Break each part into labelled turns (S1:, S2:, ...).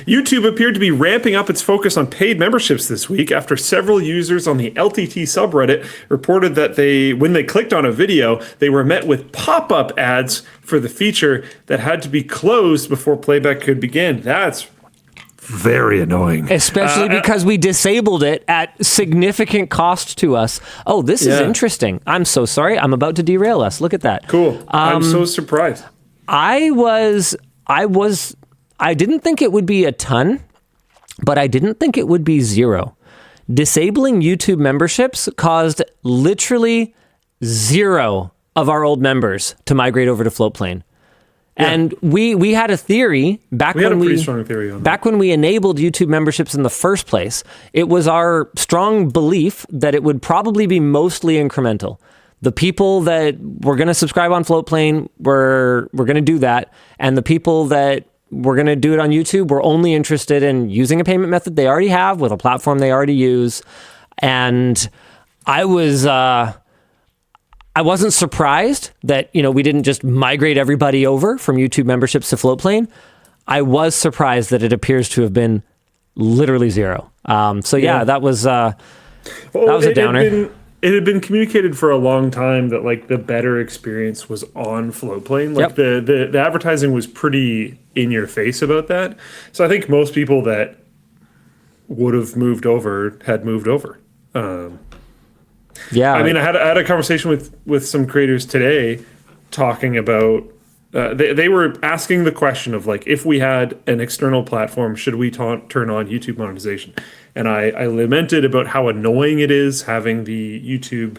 S1: YouTube appeared to be ramping up its focus on paid memberships this week after several users on the LTT subreddit reported that when they clicked on a video, they were met with pop-up ads for the feature that had to be closed before playback could begin. That's very annoying.
S2: Especially because we disabled it at significant cost to us. Oh, this is interesting. I'm so sorry. I'm about to derail us. Look at that.
S1: Cool. I'm so surprised.
S2: I didn't think it would be a ton, but I didn't think it would be zero. Disabling YouTube memberships caused literally zero of our old members to migrate over to Floatplane. Yeah. And we had a theory back when we enabled YouTube memberships in the first place. It was our strong belief that it would probably be mostly incremental. The people that were going to subscribe on Floatplane were going to do that, and the people that were going to do it on YouTube were only interested in using a payment method they already have with a platform they already use. And I wasn't surprised that, we didn't just migrate everybody over from YouTube memberships to Floatplane. I was surprised that it appears to have been literally zero. That was a downer.
S1: It had been communicated for a long time that the better experience was on Floatplane. The advertising was pretty in your face about that. So I think most people that would have moved over had moved over. I mean, I had a conversation with some creators today talking about they were asking the question of if we had an external platform, should we turn on YouTube monetization? And I lamented about how annoying it is having the YouTube,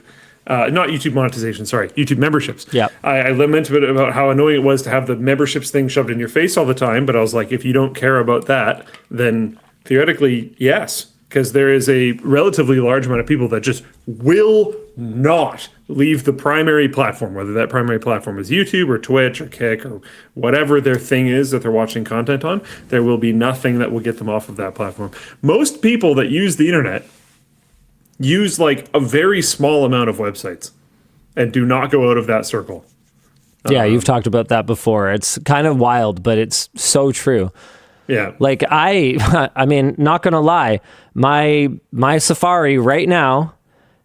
S1: not YouTube monetization, sorry, YouTube memberships.
S2: Yeah,
S1: I lamented about how annoying it was to have the memberships thing shoved in your face all the time. But I was like, if you don't care about that, then theoretically, yes. Because there is a relatively large amount of people that just will not leave the primary platform, whether that primary platform is YouTube or Twitch or Kick or whatever their thing is that they're watching content on. There will be nothing that will get them off of that platform. Most people that use the internet use a very small amount of websites and do not go out of that circle.
S2: Yeah, you've talked about that before. It's kind of wild, but it's so true.
S1: Yeah.
S2: I mean, not gonna lie, my Safari right now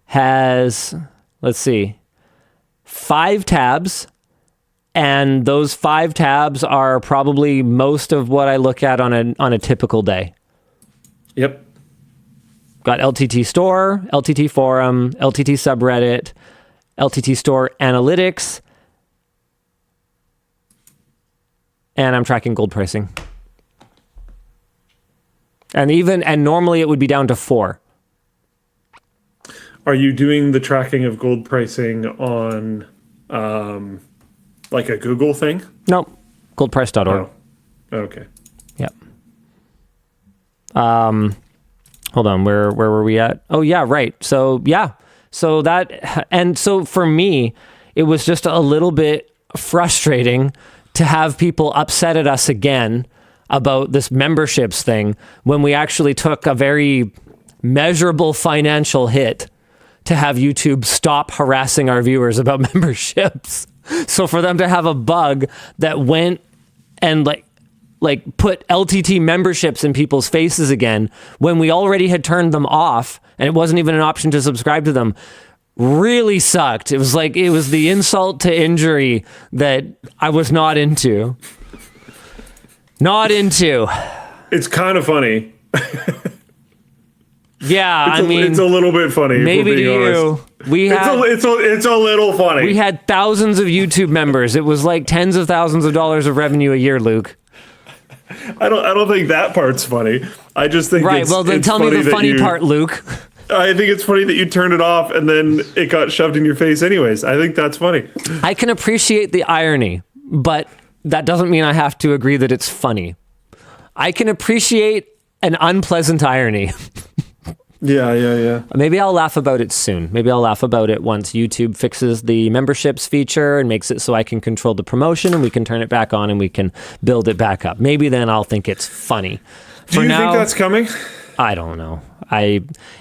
S2: has, let's see, 5 tabs, and those 5 tabs are probably most of what I look at on a typical day.
S1: Yep.
S2: Got LTT Store, LTT Forum, LTT Subreddit, LTT Store Analytics, and I'm tracking gold pricing. And normally it would be down to 4.
S1: Are you doing the tracking of gold pricing on a Google thing?
S2: Nope. Goldprice.org.
S1: Oh. Okay.
S2: Yep. Hold on. Where were we at? Oh yeah, right. So yeah. So for me, it was just a little bit frustrating to have people upset at us again about this memberships thing when we actually took a very measurable financial hit to have YouTube stop harassing our viewers about memberships. So for them to have a bug that went and put LTT memberships in people's faces again when we already had turned them off and it wasn't even an option to subscribe to them really sucked. It was the insult to injury that I was not into. Not into.
S1: It's kind of funny.
S2: Yeah,
S1: it's a little bit funny.
S2: Maybe to you.
S1: It's a little funny.
S2: We had thousands of YouTube members. It was tens of thousands of dollars of revenue a year, Luke.
S1: I don't think that part's funny. I just think
S2: right. Well, then tell me the funny part, Luke.
S1: I think it's funny that you turned it off and then it got shoved in your face anyways. I think that's funny.
S2: I can appreciate the irony, but that doesn't mean I have to agree that it's funny. I can appreciate an unpleasant irony.
S1: Yeah.
S2: Maybe I'll laugh about it soon. Maybe I'll laugh about it once YouTube fixes the memberships feature and makes it so I can control the promotion and we can turn it back on and we can build it back up. Maybe then I'll think it's funny.
S1: Do you think that's coming?
S2: I don't know.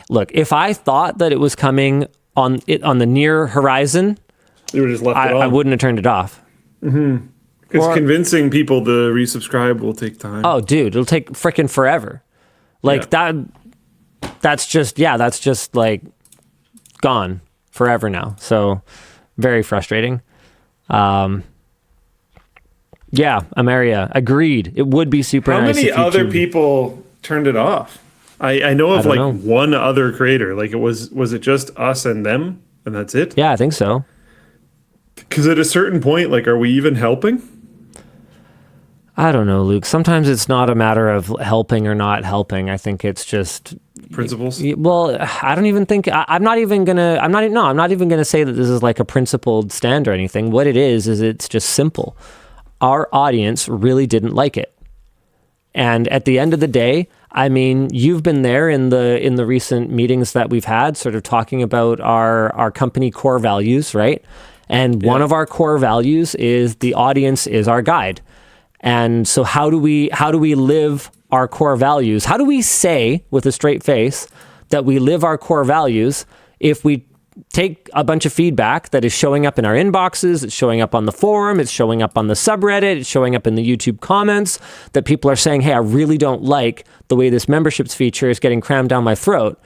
S2: Look, if I thought that it was coming on the near horizon,
S1: you would have just left it on.
S2: I wouldn't have turned it off.
S1: Mm-hmm. Because convincing people to resubscribe will take time.
S2: Oh, dude, it'll take freaking forever. Like that's just like gone forever now. So very frustrating. Yeah, Amaria, agreed. It would be super nice.
S1: How many other people turned it off? I know of one other creator. Like was it just us and them and that's it?
S2: Yeah, I think so.
S1: Because at a certain point, like, are we even helping?
S2: I don't know, Luke. Sometimes it's not a matter of helping or not helping. I think it's just
S1: principles.
S2: Well, I don't even think I'm not even gonna say that this is like a principled stand or anything. What it is it's just simple. Our audience really didn't like it. And at the end of the day, I mean, you've been there in the recent meetings that we've had, sort of talking about our company core values, right? And one of our core values is the audience is our guide. And so how do we live our core values? How do we say with a straight face that we live our core values if we take a bunch of feedback that is showing up in our inboxes, it's showing up on the forum, it's showing up on the subreddit, it's showing up in the YouTube comments, that people are saying, hey, I really don't like the way this memberships feature is getting crammed down my throat.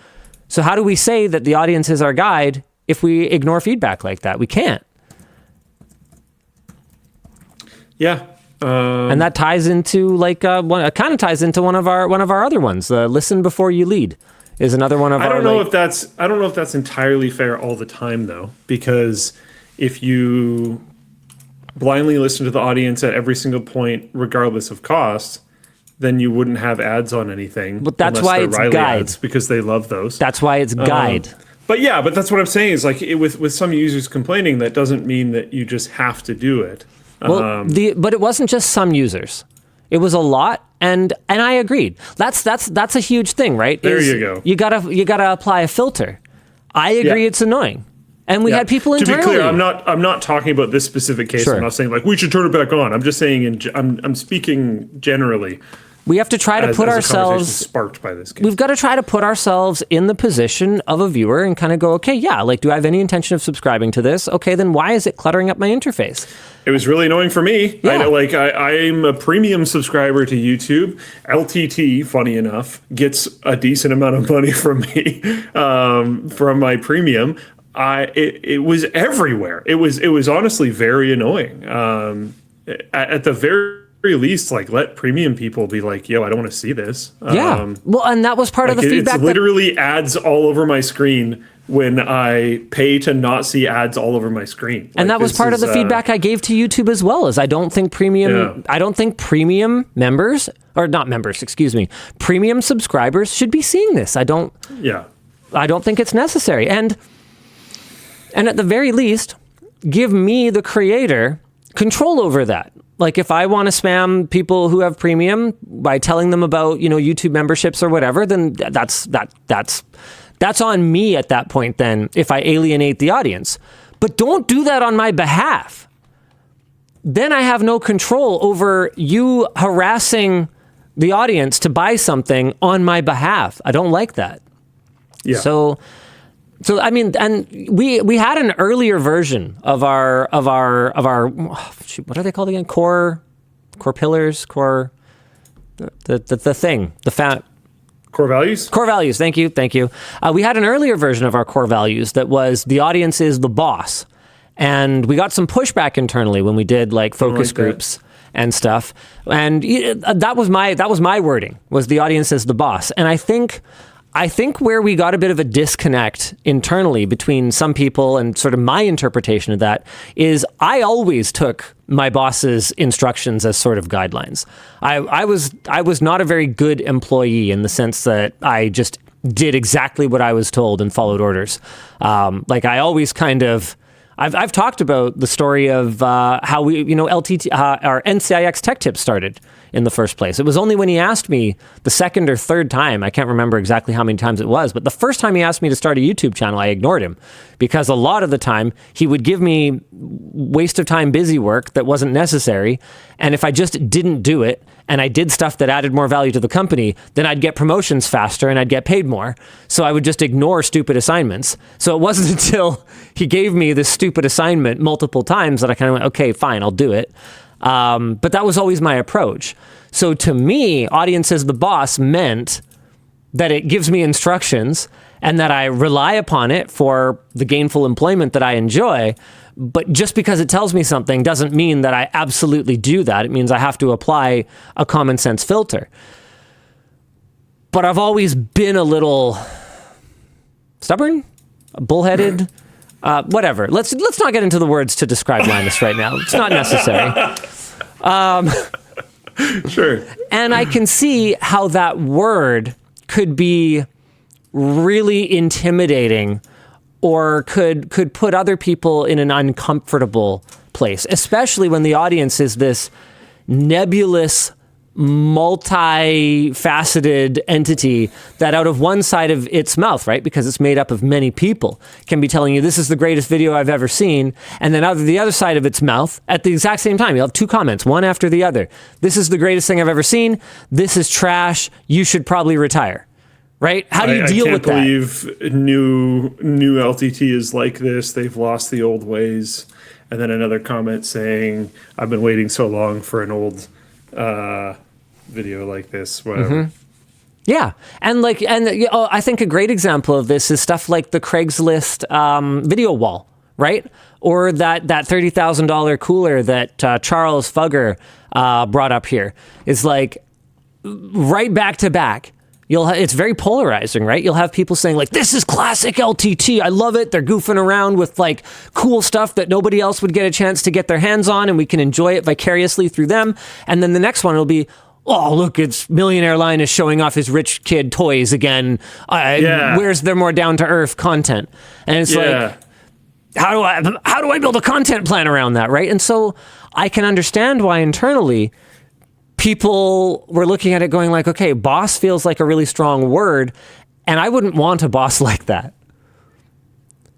S2: So how do we say that the audience is our guide if we ignore feedback like that? We can't.
S1: Yeah.
S2: And that ties into kind of ties into one of our other ones. Listen before you lead is another one of our.
S1: I don't know if that's entirely fair all the time though, because if you blindly listen to the audience at every single point, regardless of cost, then you wouldn't have ads on anything.
S2: But that's why it's guide
S1: ads, because they love those.
S2: That's why it's guide.
S1: But that's what I'm saying is like with some users complaining, that doesn't mean that you just have to do it.
S2: Well, but it wasn't just some users; it was a lot, and I agreed. That's a huge thing, right?
S1: There you go.
S2: You gotta apply a filter. I agree, it's annoying, and we had people internally.
S1: To be clear, I'm not talking about this specific case.
S2: Sure.
S1: I'm not saying like we should turn it back on. I'm just saying I'm speaking generally.
S2: We have to try to put ourselves
S1: sparked by this case.
S2: We've got to try to put ourselves in the position of a viewer and kind of go, okay, yeah, like, do I have any intention of subscribing to this? Okay, then why is it cluttering up my interface?
S1: It was really annoying for me.
S2: Yeah.
S1: I'm a premium subscriber to YouTube. LTT, funny enough, gets a decent amount of money from me from my premium. It was everywhere. It was honestly very annoying. At the very least, like, let premium people be like, yo, I don't want to see this.
S2: Well, and that was part of the feedback.
S1: It's literally ads all over my screen when I pay to not see ads all over my screen.
S2: And that was part of the feedback I gave to YouTube as well, is I don't think premium members, or not members, excuse me, premium subscribers should be seeing this. I don't think it's necessary. And at the very least, give me, the creator, control over that. Like, if I want to spam people who have premium by telling them about, YouTube memberships or whatever, then that's on me at that point then, if I alienate the audience. But don't do that on my behalf. Then I have no control over you harassing the audience to buy something on my behalf. I don't like that.
S1: Yeah.
S2: So I mean, and we had an earlier version of our what are they called again? Core pillars, the thing,
S1: core values.
S2: Core values. Thank you. We had an earlier version of our core values that was the audience is the boss, and we got some pushback internally when we did like focus groups and stuff. And that was my wording, was the audience is the boss, and I think where we got a bit of a disconnect internally between some people and sort of my interpretation of that is I always took my boss's instructions as sort of guidelines. I was not a very good employee in the sense that I just did exactly what I was told and followed orders. Like, I always kind of, I've talked about the story of how we, LTT, our NCIX Tech Tips started in the first place. It was only when he asked me the second or third time, I can't remember exactly how many times it was, but the first time he asked me to start a YouTube channel, I ignored him, because a lot of the time he would give me waste of time busy work that wasn't necessary, and if I just didn't do it, and I did stuff that added more value to the company, then I'd get promotions faster and I'd get paid more. So I would just ignore stupid assignments. So it wasn't until he gave me this stupid assignment multiple times that I kind of went, okay, fine, I'll do it. But that was always my approach. So to me, audience as the boss meant that it gives me instructions and that I rely upon it for the gainful employment that I enjoy. But just because it tells me something doesn't mean that I absolutely do that. It means I have to apply a common sense filter. But I've always been a little stubborn, bullheaded, whatever. Let's not get into the words to describe Linus right now. It's not necessary.
S1: Sure.
S2: And I can see how that word could be really intimidating or could put other people in an uncomfortable place, especially when the audience is this nebulous, multifaceted entity that out of one side of its mouth, right, because it's made up of many people, can be telling you this is the greatest video I've ever seen, and then out of the other side of its mouth at the exact same time you'll have two comments, one after the other. This is the greatest thing I've ever seen. This is trash. You should probably retire. Right? How do you deal with that?
S1: I can't believe new LTT is like this. They've lost the old ways. And then another comment saying, I've been waiting so long for an old video like this. Whatever.
S2: Yeah. And I think a great example of this is stuff like the Craigslist video wall, right? Or that $30,000 cooler that Charles Fugger brought up here is like right back to back. It's very polarizing, right? You'll have people saying like, this is classic LTT. I love it. They're goofing around with like cool stuff that nobody else would get a chance to get their hands on, and we can enjoy it vicariously through them. And then the next one will be, oh, look, it's Millionaire Linus showing off his rich kid toys again. Where's their more down to earth content? And it's like, how do I build a content plan around that, right? And so I can understand why internally people were looking at it going like, okay, boss feels like a really strong word, and I wouldn't want a boss like that.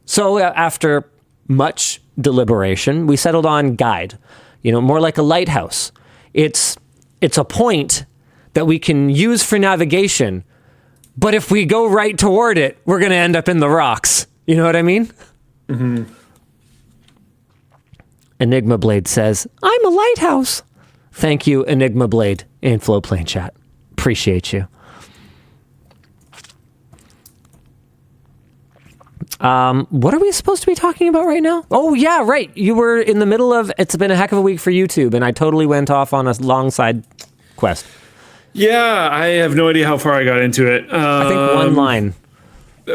S2: So after much deliberation, we settled on guide, more like a lighthouse. It's a point that we can use for navigation, but if we go right toward it, we're going to end up in the rocks. You know what I mean? Mm-hmm. Enigma Blade says, I'm a lighthouse. Thank you, Enigma Blade, in Flowplane chat. Appreciate you. What are we supposed to be talking about right now? Oh, yeah, right. You were in the middle of, it's been a heck of a week for YouTube, and I totally went off on a long side quest.
S1: Yeah, I have no idea how far I got into it.
S2: I think one line.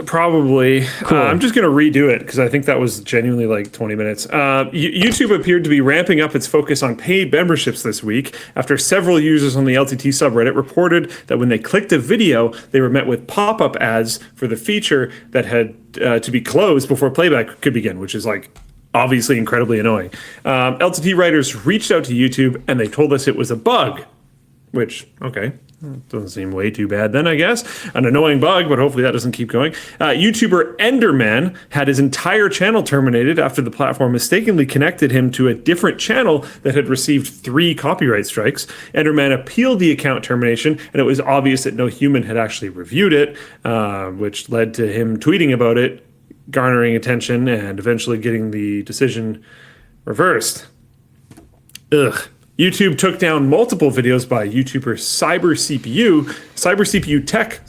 S1: Probably.
S2: Cool.
S1: I'm just going to redo it because I think that was genuinely like 20 minutes. YouTube appeared to be ramping up its focus on paid memberships this week after several users on the LTT subreddit reported that when they clicked a video, they were met with pop-up ads for the feature that had to be closed before playback could begin, which is like obviously incredibly annoying. LTT writers reached out to YouTube and they told us it was a bug, which, okay. Doesn't seem way too bad then, I guess. An annoying bug, but hopefully that doesn't keep going. YouTuber Enderman had his entire channel terminated after the platform mistakenly connected him to a different channel that had received 3 copyright strikes. Enderman appealed the account termination, and it was obvious that no human had actually reviewed it, which led to him tweeting about it, garnering attention, and eventually getting the decision reversed. Ugh. YouTube took down multiple videos by YouTuber Cyber CPU Tech,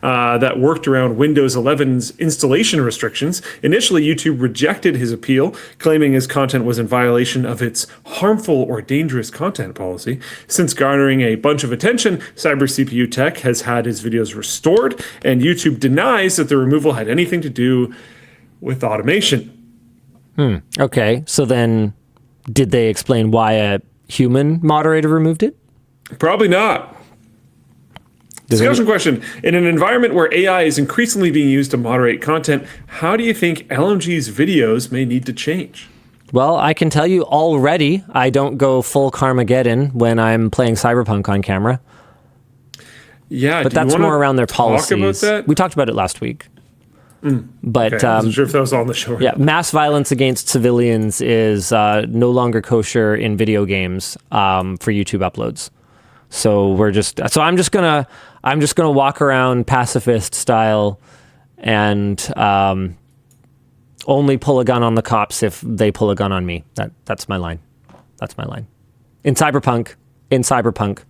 S1: that worked around Windows 11's installation restrictions. Initially, YouTube rejected his appeal, claiming his content was in violation of its harmful or dangerous content policy. Since garnering a bunch of attention, Cyber CPU Tech has had his videos restored, and YouTube denies that the removal had anything to do with automation.
S2: Okay, so then did they explain why a human moderator removed it?
S1: Probably not. Discussion question. In an environment where AI is increasingly being used to moderate content, how do you think LMG's videos may need to change?
S2: Well, I can tell you already, I don't go full Carmageddon when I'm playing Cyberpunk on camera.
S1: Yeah,
S2: but that's more around their policies.
S1: Talk about that?
S2: We talked about it last week. But
S1: okay. I wasn't sure if that was on the show.
S2: Yeah, mass violence against civilians is no longer kosher in video games for YouTube uploads. So I'm just gonna walk around pacifist style and only pull a gun on the cops if they pull a gun on me. That's my line. That's my line. in Cyberpunk.